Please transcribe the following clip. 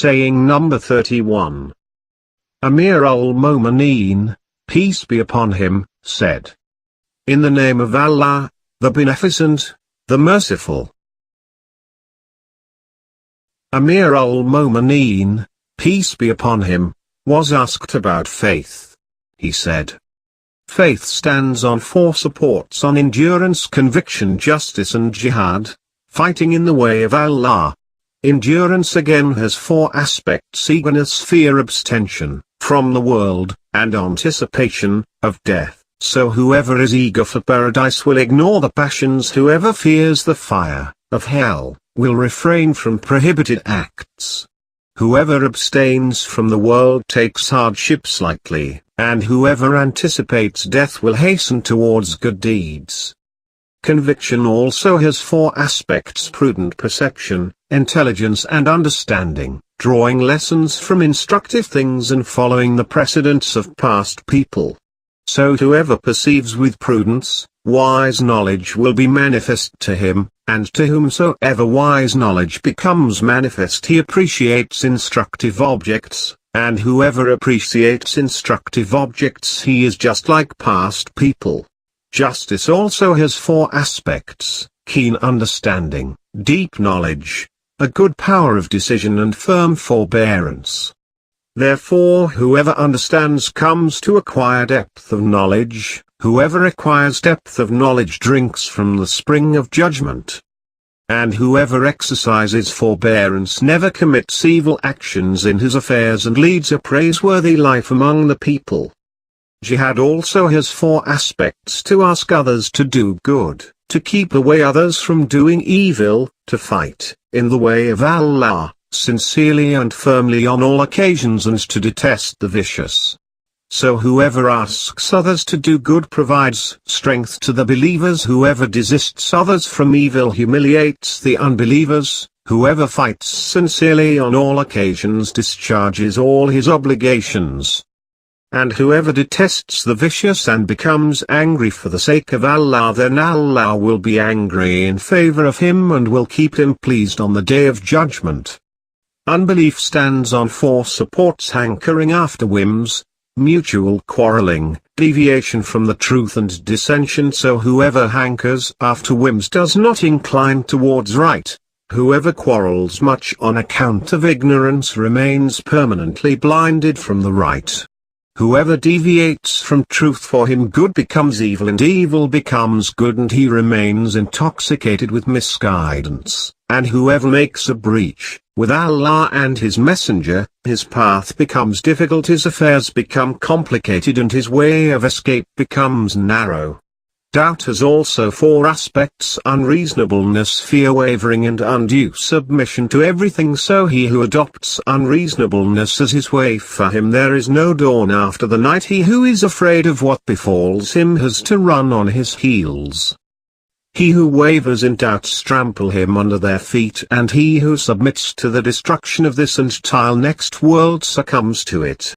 Saying number 31. Amir al-Momineen, peace be upon him, said, "In the name of Allah, the Beneficent, the Merciful." Amir al-Momineen, peace be upon him, was asked about faith. He said, "Faith stands on 4 supports: on endurance, conviction, justice and jihad, fighting in the way of Allah. Endurance again has 4 aspects: eagerness, fear, abstention from the world, and anticipation of death. So whoever is eager for paradise will ignore the passions. Whoever fears the fire of hell will refrain from prohibited acts. Whoever abstains from the world takes hardships lightly, and whoever anticipates death will hasten towards good deeds." Conviction also has 4 aspects: prudent perception, intelligence and understanding, drawing lessons from instructive things and following the precedents of past people. So whoever perceives with prudence, wise knowledge will be manifest to him, and to whomsoever wise knowledge becomes manifest he appreciates instructive objects, and whoever appreciates instructive objects he is just like past people. Justice also has 4 aspects: keen understanding, deep knowledge, a good power of decision and firm forbearance. Therefore whoever understands comes to acquire depth of knowledge. Whoever acquires depth of knowledge drinks from the spring of judgment. And whoever exercises forbearance never commits evil actions in his affairs and leads a praiseworthy life among the people. Jihad also has 4 aspects: to ask others to do good, to keep away others from doing evil, to fight in the way of Allah, sincerely and firmly on all occasions, and to detest the vicious. So whoever asks others to do good provides strength to the believers. Whoever desists others from evil humiliates the unbelievers. Whoever fights sincerely on all occasions discharges all his obligations. And whoever detests the vicious and becomes angry for the sake of Allah, then Allah will be angry in favor of him and will keep him pleased on the day of judgment. Unbelief stands on 4 supports: hankering after whims, mutual quarreling, deviation from the truth and dissension. So whoever hankers after whims does not incline towards right. Whoever quarrels much on account of ignorance remains permanently blinded from the right. Whoever deviates from truth, for him good becomes evil and evil becomes good, and he remains intoxicated with misguidance. And whoever makes a breach with Allah and his messenger, his path becomes difficult, his affairs become complicated, and his way of escape becomes narrow. Doubt has also 4 aspects: unreasonableness, fear, wavering and undue submission to everything. So he who adopts unreasonableness as his way, for him there is no dawn after the night. He who is afraid of what befalls him has to run on his heels. He who wavers in doubts trample him under their feet, and he who submits to the destruction of this and entire next world succumbs to it.